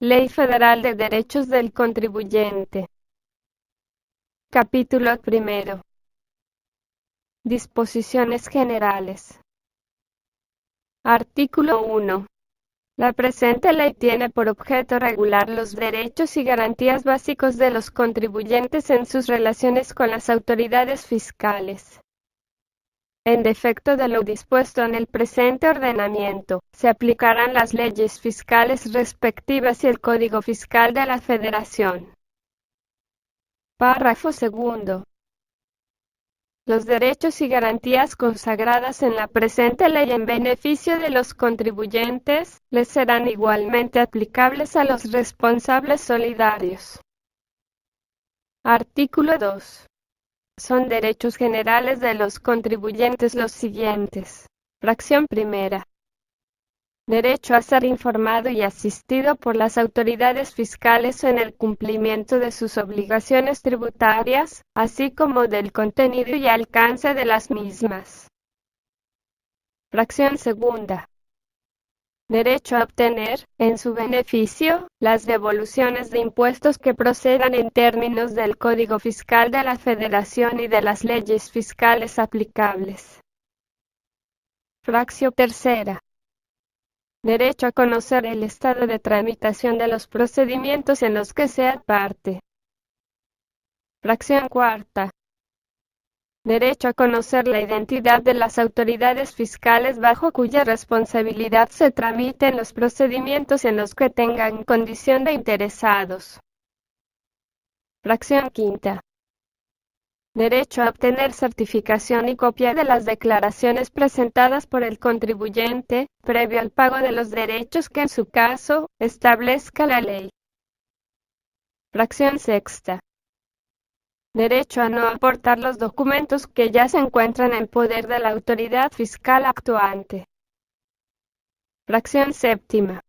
Ley Federal de Derechos del Contribuyente. Capítulo primero. Disposiciones generales. Artículo 1. La presente ley tiene por objeto regular los derechos y garantías básicos de los contribuyentes en sus relaciones con las autoridades fiscales. En defecto de lo dispuesto en el presente ordenamiento, se aplicarán las leyes fiscales respectivas y el Código Fiscal de la Federación. Párrafo segundo. Los derechos y garantías consagradas en la presente ley en beneficio de los contribuyentes, les serán igualmente aplicables a los responsables solidarios. Artículo 2. Son derechos generales de los contribuyentes los siguientes. Fracción primera. Derecho a ser informado y asistido por las autoridades fiscales en el cumplimiento de sus obligaciones tributarias, así como del contenido y alcance de las mismas. Fracción segunda. Derecho a obtener, en su beneficio, las devoluciones de impuestos que procedan en términos del Código Fiscal de la Federación y de las leyes fiscales aplicables. Fracción tercera. Derecho a conocer el estado de tramitación de los procedimientos en los que sea parte. Fracción cuarta. Derecho a conocer la identidad de las autoridades fiscales bajo cuya responsabilidad se tramiten los procedimientos en los que tengan condición de interesados. Fracción quinta. Derecho a obtener certificación y copia de las declaraciones presentadas por el contribuyente, previo al pago de los derechos que en su caso, establezca la ley. Fracción sexta. Derecho a no aportar los documentos que ya se encuentran en poder de la autoridad fiscal actuante. Fracción séptima.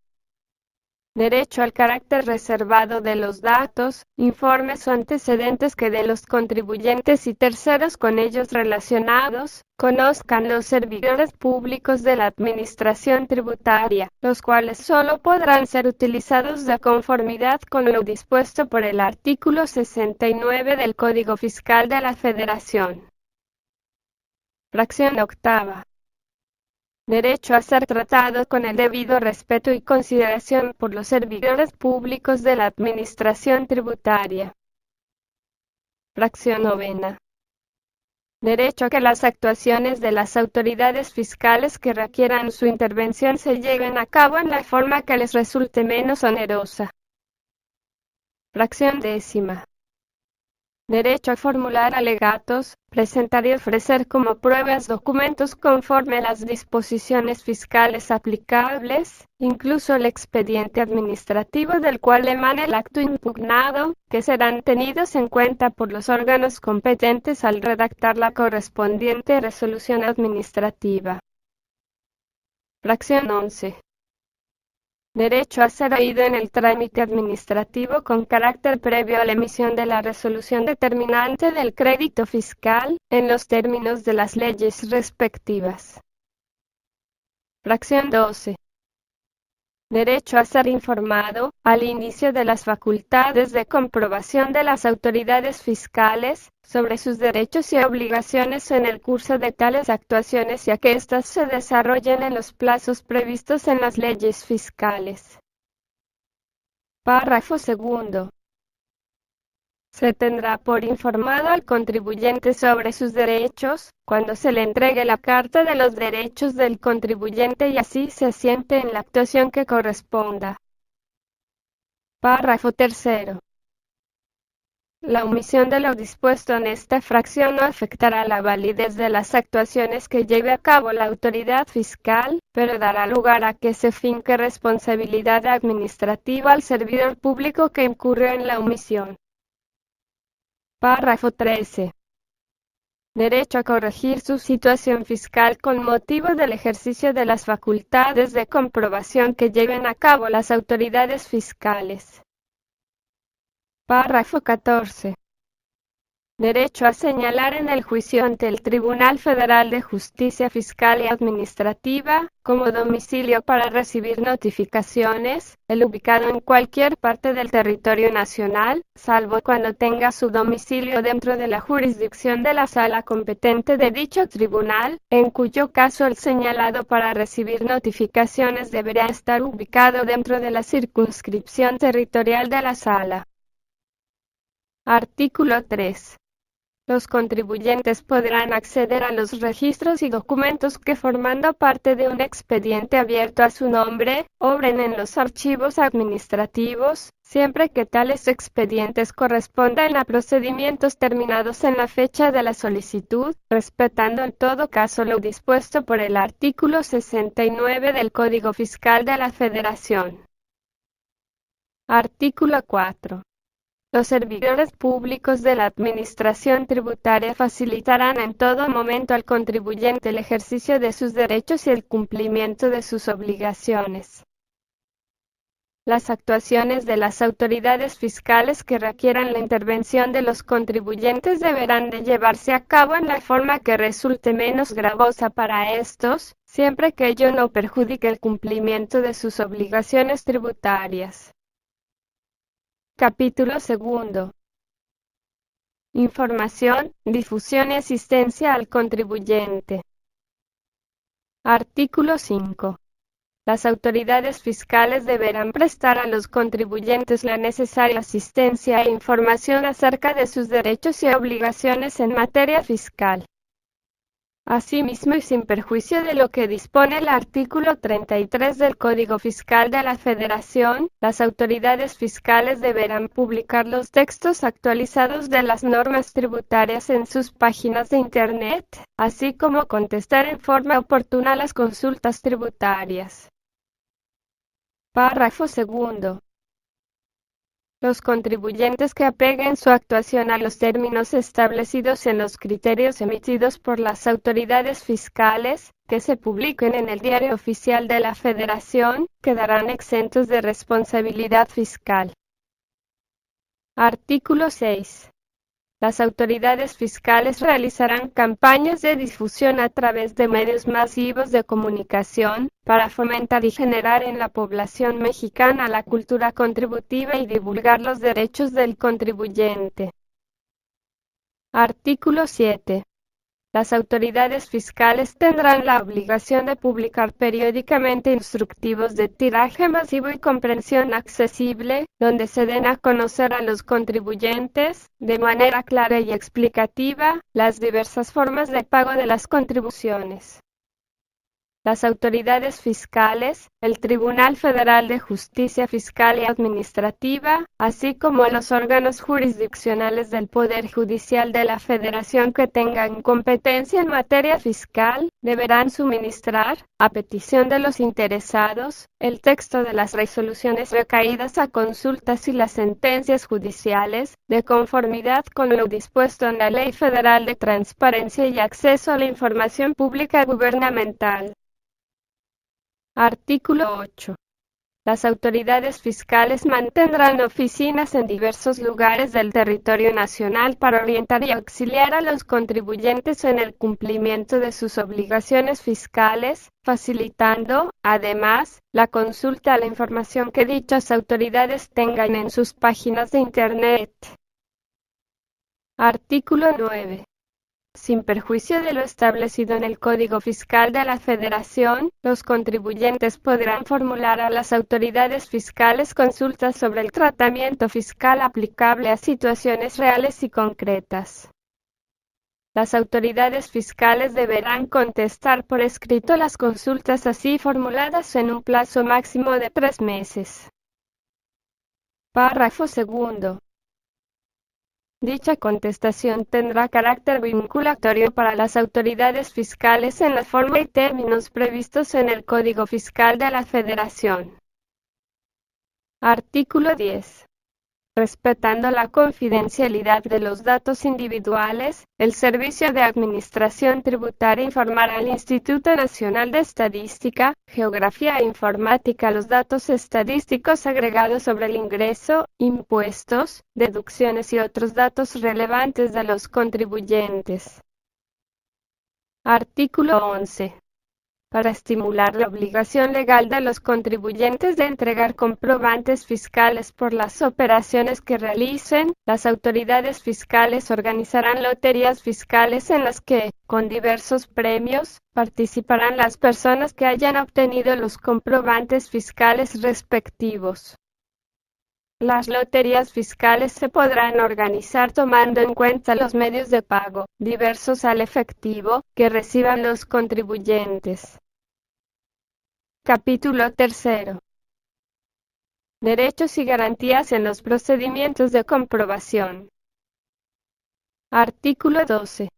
Derecho al carácter reservado de los datos, informes o antecedentes que de los contribuyentes y terceros con ellos relacionados, conozcan los servidores públicos de la Administración Tributaria, los cuales solo podrán ser utilizados de conformidad con lo dispuesto por el artículo 69 del Código Fiscal de la Federación. Fracción octava. Derecho a ser tratado con el debido respeto y consideración por los servidores públicos de la Administración Tributaria. Fracción novena. Derecho a que las actuaciones de las autoridades fiscales que requieran su intervención se lleven a cabo en la forma que les resulte menos onerosa. Fracción décima. Derecho a formular alegatos, presentar y ofrecer como pruebas documentos conforme a las disposiciones fiscales aplicables, incluso el expediente administrativo del cual emane el acto impugnado, que serán tenidos en cuenta por los órganos competentes al redactar la correspondiente resolución administrativa. Fracción 11. Derecho a ser oído en el trámite administrativo con carácter previo a la emisión de la resolución determinante del crédito fiscal, en los términos de las leyes respectivas. Fracción 12. Derecho a ser informado, al inicio de las facultades de comprobación de las autoridades fiscales, sobre sus derechos y obligaciones en el curso de tales actuaciones y a que éstas se desarrollen en los plazos previstos en las leyes fiscales. Párrafo segundo. Se tendrá por informado al contribuyente sobre sus derechos, cuando se le entregue la Carta de los Derechos del Contribuyente y así se asiente en la actuación que corresponda. Párrafo tercero. La omisión de lo dispuesto en esta fracción no afectará la validez de las actuaciones que lleve a cabo la autoridad fiscal, pero dará lugar a que se finque responsabilidad administrativa al servidor público que incurrió en la omisión. Párrafo 13. Derecho a corregir su situación fiscal con motivo del ejercicio de las facultades de comprobación que lleven a cabo las autoridades fiscales. Párrafo 14. Derecho a señalar en el juicio ante el Tribunal Federal de Justicia Fiscal y Administrativa, como domicilio para recibir notificaciones, el ubicado en cualquier parte del territorio nacional, salvo cuando tenga su domicilio dentro de la jurisdicción de la sala competente de dicho tribunal, en cuyo caso el señalado para recibir notificaciones deberá estar ubicado dentro de la circunscripción territorial de la sala. Artículo 3. Los contribuyentes podrán acceder a los registros y documentos que formando parte de un expediente abierto a su nombre, obren en los archivos administrativos, siempre que tales expedientes correspondan a procedimientos terminados en la fecha de la solicitud, respetando en todo caso lo dispuesto por el artículo 69 del Código Fiscal de la Federación. Artículo 4. Los servidores públicos de la Administración Tributaria facilitarán en todo momento al contribuyente el ejercicio de sus derechos y el cumplimiento de sus obligaciones. Las actuaciones de las autoridades fiscales que requieran la intervención de los contribuyentes deberán de llevarse a cabo en la forma que resulte menos gravosa para estos, siempre que ello no perjudique el cumplimiento de sus obligaciones tributarias. Capítulo 2. Información, difusión y asistencia al contribuyente. Artículo 5. Las autoridades fiscales deberán prestar a los contribuyentes la necesaria asistencia e información acerca de sus derechos y obligaciones en materia fiscal. Asimismo, y sin perjuicio de lo que dispone el artículo 33 del Código Fiscal de la Federación, las autoridades fiscales deberán publicar los textos actualizados de las normas tributarias en sus páginas de Internet, así como contestar en forma oportuna las consultas tributarias. Párrafo 2. Los contribuyentes que apeguen su actuación a los términos establecidos en los criterios emitidos por las autoridades fiscales, que se publiquen en el Diario Oficial de la Federación, quedarán exentos de responsabilidad fiscal. Artículo 6. Las autoridades fiscales realizarán campañas de difusión a través de medios masivos de comunicación, para fomentar y generar en la población mexicana la cultura contributiva y divulgar los derechos del contribuyente. Artículo 7. Las autoridades fiscales tendrán la obligación de publicar periódicamente instructivos de tiraje masivo y comprensión accesible, donde se den a conocer a los contribuyentes, de manera clara y explicativa, las diversas formas de pago de las contribuciones. Las autoridades fiscales, el Tribunal Federal de Justicia Fiscal y Administrativa, así como los órganos jurisdiccionales del Poder Judicial de la Federación que tengan competencia en materia fiscal, deberán suministrar, a petición de los interesados, el texto de las resoluciones recaídas a consultas y las sentencias judiciales, de conformidad con lo dispuesto en la Ley Federal de Transparencia y Acceso a la Información Pública Gubernamental. Artículo 8. Las autoridades fiscales mantendrán oficinas en diversos lugares del territorio nacional para orientar y auxiliar a los contribuyentes en el cumplimiento de sus obligaciones fiscales, facilitando, además, la consulta a la información que dichas autoridades tengan en sus páginas de Internet. Artículo 9. Sin perjuicio de lo establecido en el Código Fiscal de la Federación, los contribuyentes podrán formular a las autoridades fiscales consultas sobre el tratamiento fiscal aplicable a situaciones reales y concretas. Las autoridades fiscales deberán contestar por escrito las consultas así formuladas en un plazo máximo de 3 meses. Párrafo 2. Dicha contestación tendrá carácter vinculatorio para las autoridades fiscales en la forma y términos previstos en el Código Fiscal de la Federación. Artículo 10. respetando la confidencialidad de los datos individuales. El Servicio de Administración Tributaria informará al Instituto Nacional de Estadística, Geografía e Informática los datos estadísticos agregados sobre el ingreso, impuestos, deducciones y otros datos relevantes de los contribuyentes. Artículo 11. Para estimular la obligación legal de los contribuyentes de entregar comprobantes fiscales por las operaciones que realicen, las autoridades fiscales organizarán loterías fiscales en las que, con diversos premios, participarán las personas que hayan obtenido los comprobantes fiscales respectivos. Las loterías fiscales se podrán organizar tomando en cuenta los medios de pago, diversos al efectivo, que reciban los contribuyentes. Capítulo 3. Derechos y garantías en los procedimientos de comprobación. Artículo 12.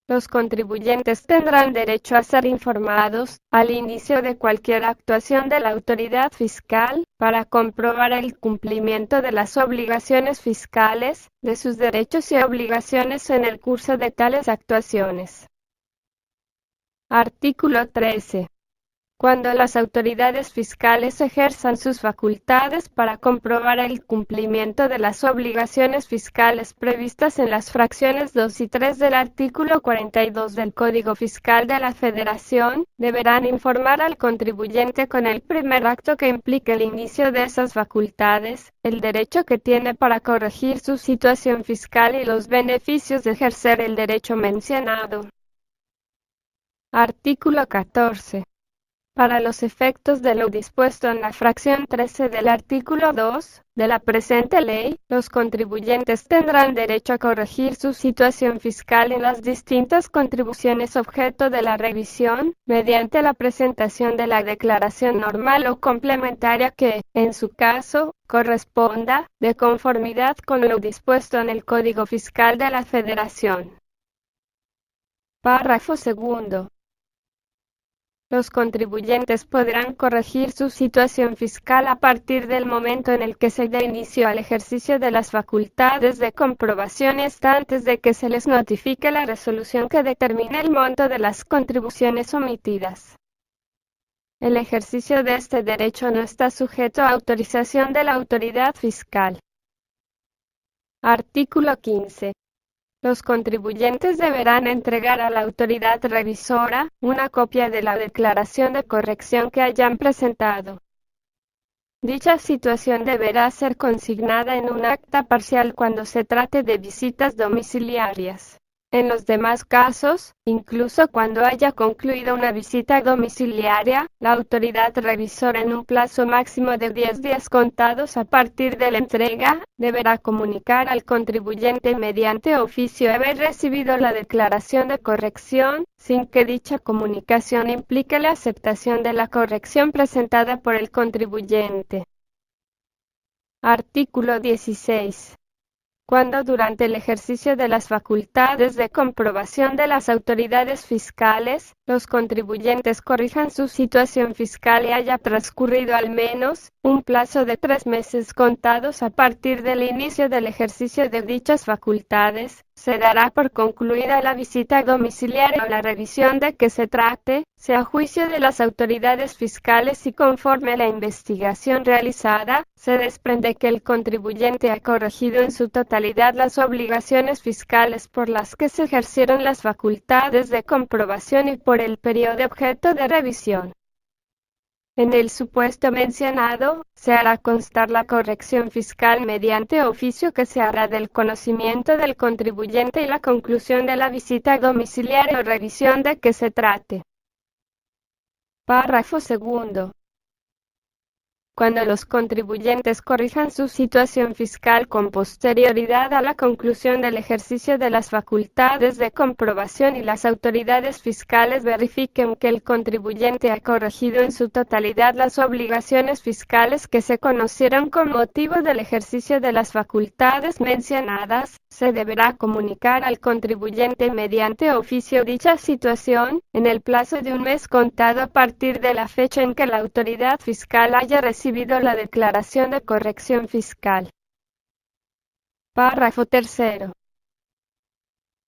Los contribuyentes tendrán derecho a ser informados, al inicio de cualquier actuación de la autoridad fiscal, para comprobar el cumplimiento de las obligaciones fiscales, de sus derechos y obligaciones en el curso de tales actuaciones. Artículo 13. Cuando las autoridades fiscales ejerzan sus facultades para comprobar el cumplimiento de las obligaciones fiscales previstas en las fracciones 2 y 3 del artículo 42 del Código Fiscal de la Federación, deberán informar al contribuyente con el primer acto que implique el inicio de esas facultades, el derecho que tiene para corregir su situación fiscal y los beneficios de ejercer el derecho mencionado. Artículo 14. Para los efectos de lo dispuesto en la fracción 13 del artículo 2 de la presente ley, los contribuyentes tendrán derecho a corregir su situación fiscal en las distintas contribuciones objeto de la revisión, mediante la presentación de la declaración normal o complementaria que, en su caso, corresponda, de conformidad con lo dispuesto en el Código Fiscal de la Federación. Párrafo segundo. Los contribuyentes podrán corregir su situación fiscal a partir del momento en el que se dé inicio al ejercicio de las facultades de comprobación hasta antes de que se les notifique la resolución que determine el monto de las contribuciones omitidas. El ejercicio de este derecho no está sujeto a autorización de la autoridad fiscal. Artículo 15. Los contribuyentes deberán entregar a la autoridad revisora una copia de la declaración de corrección que hayan presentado. Dicha situación deberá ser consignada en un acta parcial cuando se trate de visitas domiciliarias. En los demás casos, incluso cuando haya concluido una visita domiciliaria, la autoridad revisora en un plazo máximo de 10 días contados a partir de la entrega, deberá comunicar al contribuyente mediante oficio haber recibido la declaración de corrección, sin que dicha comunicación implique la aceptación de la corrección presentada por el contribuyente. Artículo 16. Cuando durante el ejercicio de las facultades de comprobación de las autoridades fiscales, los contribuyentes corrijan su situación fiscal y haya transcurrido al menos un plazo de 3 meses contados a partir del inicio del ejercicio de dichas facultades, se dará por concluida la visita domiciliaria o la revisión de que se trate, sea a juicio de las autoridades fiscales y conforme a la investigación realizada, se desprende que el contribuyente ha corregido en su totalidad las obligaciones fiscales por las que se ejercieron las facultades de comprobación y por el periodo objeto de revisión. En el supuesto mencionado, se hará constar la corrección fiscal mediante oficio que se hará del conocimiento del contribuyente y la conclusión de la visita domiciliaria o revisión de que se trate. Párrafo segundo. Cuando los contribuyentes corrijan su situación fiscal con posterioridad a la conclusión del ejercicio de las facultades de comprobación y las autoridades fiscales verifiquen que el contribuyente ha corregido en su totalidad las obligaciones fiscales que se conocieron con motivo del ejercicio de las facultades mencionadas, se deberá comunicar al contribuyente mediante oficio dicha situación, en el plazo de un mes contado a partir de la fecha en que la autoridad fiscal haya recibido la declaración de corrección fiscal. Párrafo tercero.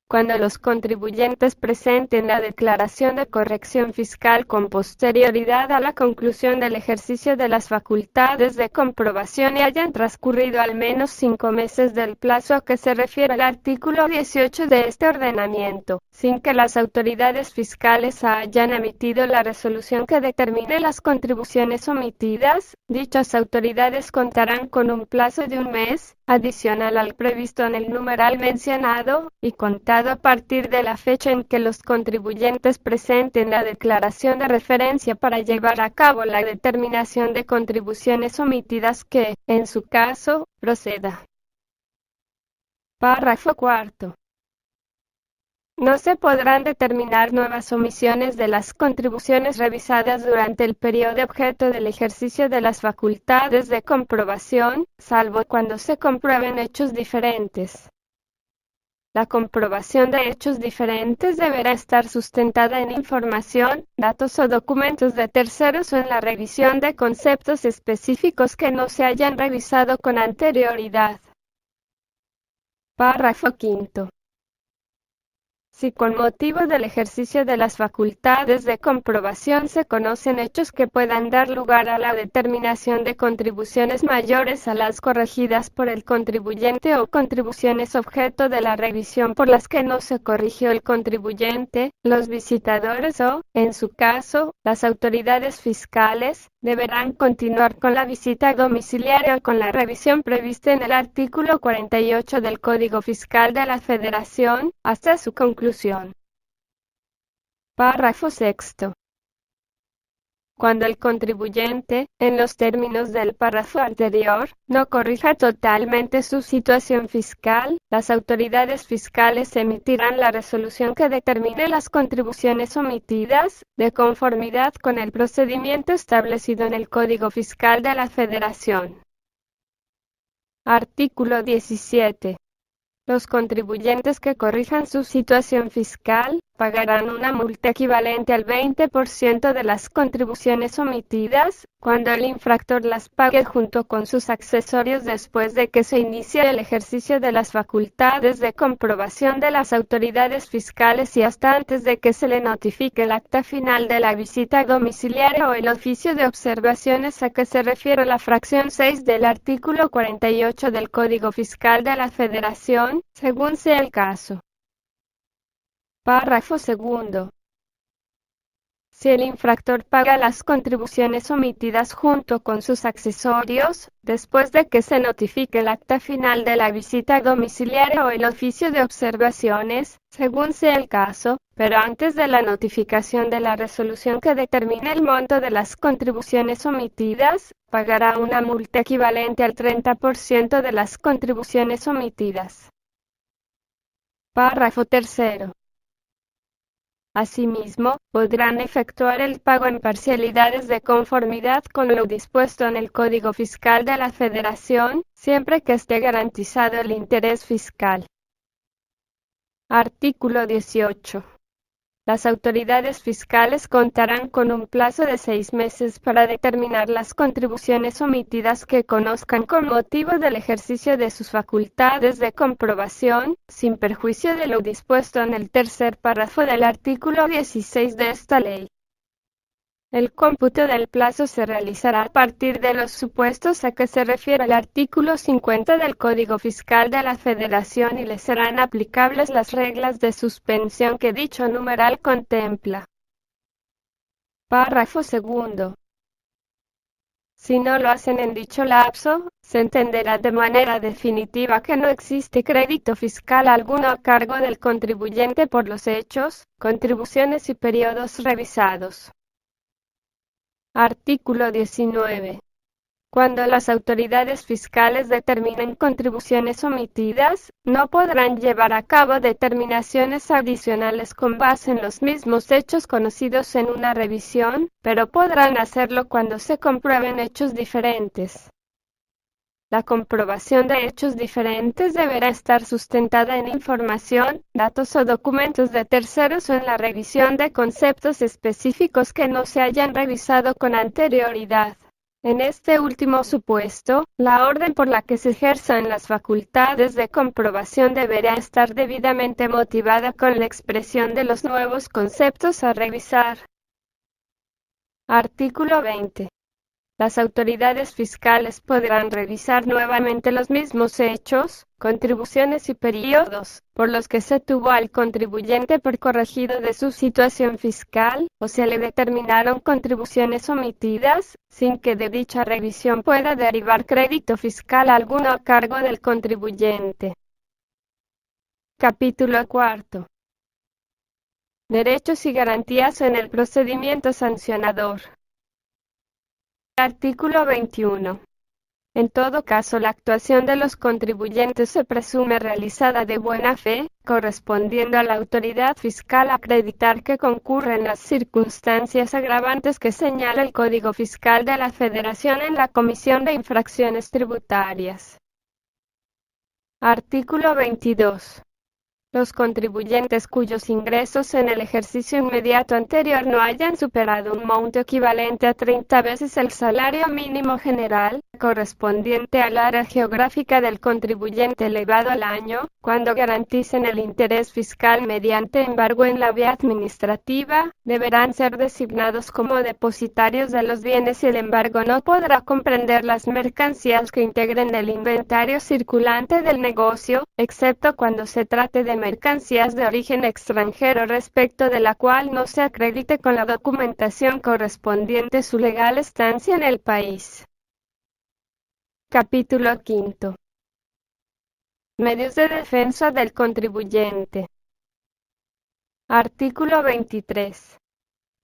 Cuando los contribuyentes presenten la declaración de corrección fiscal con posterioridad a la conclusión del ejercicio de las facultades de comprobación y hayan transcurrido al menos 5 meses del plazo a que se refiere el artículo 18 de este ordenamiento, sin que las autoridades fiscales hayan emitido la resolución que determine las contribuciones omitidas, dichas autoridades contarán con un plazo de un mes, adicional al previsto en el numeral mencionado, y contado a partir de la fecha en que los contribuyentes presenten la declaración de referencia para llevar a cabo la determinación de contribuciones omitidas que, en su caso, proceda. Párrafo cuarto. No se podrán determinar nuevas omisiones de las contribuciones revisadas durante el periodo objeto del ejercicio de las facultades de comprobación, salvo cuando se comprueben hechos diferentes. La comprobación de hechos diferentes deberá estar sustentada en información, datos o documentos de terceros o en la revisión de conceptos específicos que no se hayan revisado con anterioridad. Párrafo quinto. Si con motivo del ejercicio de las facultades de comprobación se conocen hechos que puedan dar lugar a la determinación de contribuciones mayores a las corregidas por el contribuyente o contribuciones objeto de la revisión por las que no se corrigió el contribuyente, los visitadores o, en su caso, las autoridades fiscales, deberán continuar con la visita domiciliaria o con la revisión prevista en el artículo 48 del Código Fiscal de la Federación, hasta su conclusión. Párrafo sexto. Cuando el contribuyente, en los términos del párrafo anterior, no corrija totalmente su situación fiscal, las autoridades fiscales emitirán la resolución que determine las contribuciones omitidas, de conformidad con el procedimiento establecido en el Código Fiscal de la Federación. Artículo 17. Los contribuyentes que corrijan su situación fiscal, pagarán una multa equivalente al 20% de las contribuciones omitidas, cuando el infractor las pague junto con sus accesorios después de que se inicie el ejercicio de las facultades de comprobación de las autoridades fiscales y hasta antes de que se le notifique el acta final de la visita domiciliaria o el oficio de observaciones a que se refiere la fracción 6 del artículo 48 del Código Fiscal de la Federación, según sea el caso. Párrafo segundo. Si el infractor paga las contribuciones omitidas junto con sus accesorios, después de que se notifique el acta final de la visita domiciliaria o el oficio de observaciones, según sea el caso, pero antes de la notificación de la resolución que determine el monto de las contribuciones omitidas, pagará una multa equivalente al 30% de las contribuciones omitidas. Párrafo tercero. Asimismo, podrán efectuar el pago en parcialidades de conformidad con lo dispuesto en el Código Fiscal de la Federación, siempre que esté garantizado el interés fiscal. Artículo 18. Las autoridades fiscales contarán con un plazo de 6 meses para determinar las contribuciones omitidas que conozcan con motivo del ejercicio de sus facultades de comprobación, sin perjuicio de lo dispuesto en el tercer párrafo del artículo 16 de esta ley. El cómputo del plazo se realizará a partir de los supuestos a que se refiere el artículo 50 del Código Fiscal de la Federación y le serán aplicables las reglas de suspensión que dicho numeral contempla. Párrafo segundo. Si no lo hacen en dicho lapso, se entenderá de manera definitiva que no existe crédito fiscal alguno a cargo del contribuyente por los hechos, contribuciones y periodos revisados. Artículo 19. Cuando las autoridades fiscales determinen contribuciones omitidas, no podrán llevar a cabo determinaciones adicionales con base en los mismos hechos conocidos en una revisión, pero podrán hacerlo cuando se comprueben hechos diferentes. La comprobación de hechos diferentes deberá estar sustentada en información, datos o documentos de terceros o en la revisión de conceptos específicos que no se hayan revisado con anterioridad. En este último supuesto, la orden por la que se ejerzan las facultades de comprobación deberá estar debidamente motivada con la expresión de los nuevos conceptos a revisar. Artículo 20. Las autoridades fiscales podrán revisar nuevamente los mismos hechos, contribuciones y periodos, por los que se tuvo al contribuyente por corregido de su situación fiscal, o se le determinaron contribuciones omitidas, sin que de dicha revisión pueda derivar crédito fiscal alguno a cargo del contribuyente. Capítulo 4. Derechos y garantías en el procedimiento sancionador. Artículo 21. En todo caso, la actuación de los contribuyentes se presume realizada de buena fe, correspondiendo a la autoridad fiscal acreditar que concurren las circunstancias agravantes que señala el Código Fiscal de la Federación en la comisión de infracciones tributarias. Artículo 22. Los contribuyentes cuyos ingresos en el ejercicio inmediato anterior no hayan superado un monto equivalente a 30 veces el salario mínimo general, correspondiente al área geográfica del contribuyente elevado al año, cuando garanticen el interés fiscal mediante embargo en la vía administrativa, deberán ser designados como depositarios de los bienes y el embargo no podrá comprender las mercancías que integren el inventario circulante del negocio, excepto cuando se trate de mercancías de origen extranjero respecto de la cual no se acredite con la documentación correspondiente su legal estancia en el país. Capítulo 5. Medios de defensa del contribuyente. Artículo 23.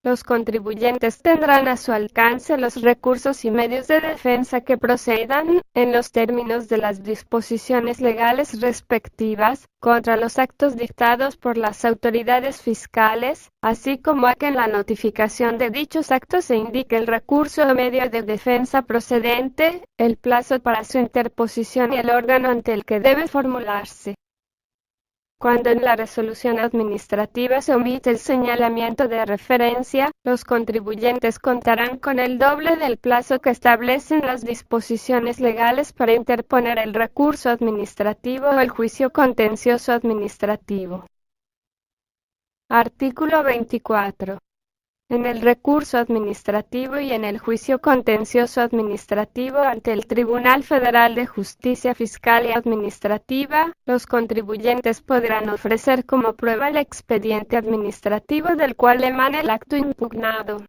Los contribuyentes tendrán a su alcance los recursos y medios de defensa que procedan, en los términos de las disposiciones legales respectivas, contra los actos dictados por las autoridades fiscales, así como a que en la notificación de dichos actos se indique el recurso o medio de defensa procedente, el plazo para su interposición y el órgano ante el que debe formularse. Cuando en la resolución administrativa se omite el señalamiento de referencia, los contribuyentes contarán con el doble del plazo que establecen las disposiciones legales para interponer el recurso administrativo o el juicio contencioso administrativo. Artículo 24. En el recurso administrativo y en el juicio contencioso administrativo ante el Tribunal Federal de Justicia Fiscal y Administrativa, los contribuyentes podrán ofrecer como prueba el expediente administrativo del cual emane el acto impugnado.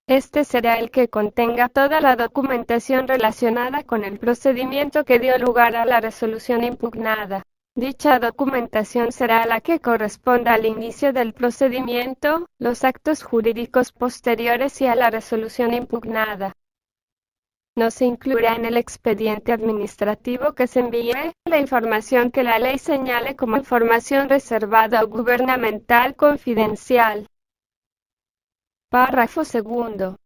Este será el que contenga toda la documentación relacionada con el procedimiento que dio lugar a la resolución impugnada. Dicha documentación será la que corresponda al inicio del procedimiento, los actos jurídicos posteriores y a la resolución impugnada. No se incluirá en el expediente administrativo que se envíe la información que la ley señale como información reservada o gubernamental confidencial. Párrafo segundo.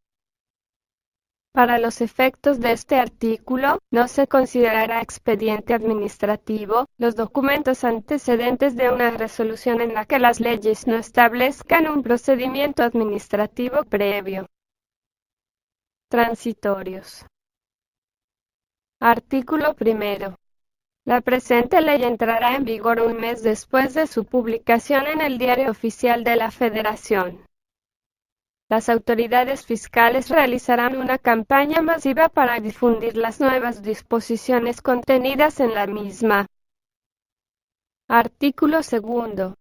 Para los efectos de este artículo, no se considerará expediente administrativo los documentos antecedentes de una resolución en la que las leyes no establezcan un procedimiento administrativo previo. Transitorios. Artículo primero. La presente ley entrará en vigor un mes después de su publicación en el Diario Oficial de la Federación. Las autoridades fiscales realizarán una campaña masiva para difundir las nuevas disposiciones contenidas en la misma. Artículo segundo.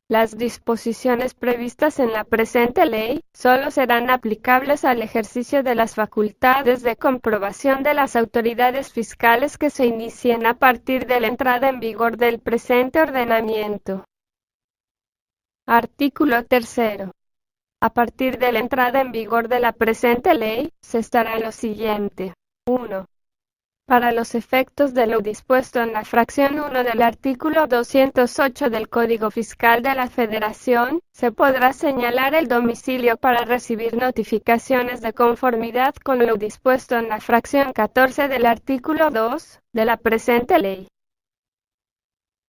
Las disposiciones previstas en la presente ley solo serán aplicables al ejercicio de las facultades de comprobación de las autoridades fiscales que se inicien a partir de la entrada en vigor del presente ordenamiento. Artículo tercero. A partir de la entrada en vigor de la presente ley, se estará lo siguiente. 1. Para los efectos de lo dispuesto en la fracción 1 del artículo 208 del Código Fiscal de la Federación, se podrá señalar el domicilio para recibir notificaciones de conformidad con lo dispuesto en la fracción 14 del artículo 2 de la presente ley.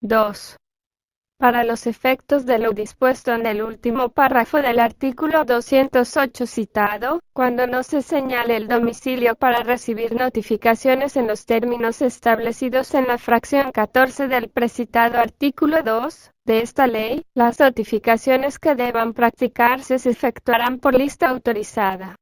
2. Para los efectos de lo dispuesto en el último párrafo del artículo 208 citado, cuando no se señale el domicilio para recibir notificaciones en los términos establecidos en la fracción 14 del precitado artículo 2 de esta ley, las notificaciones que deban practicarse se efectuarán por lista autorizada.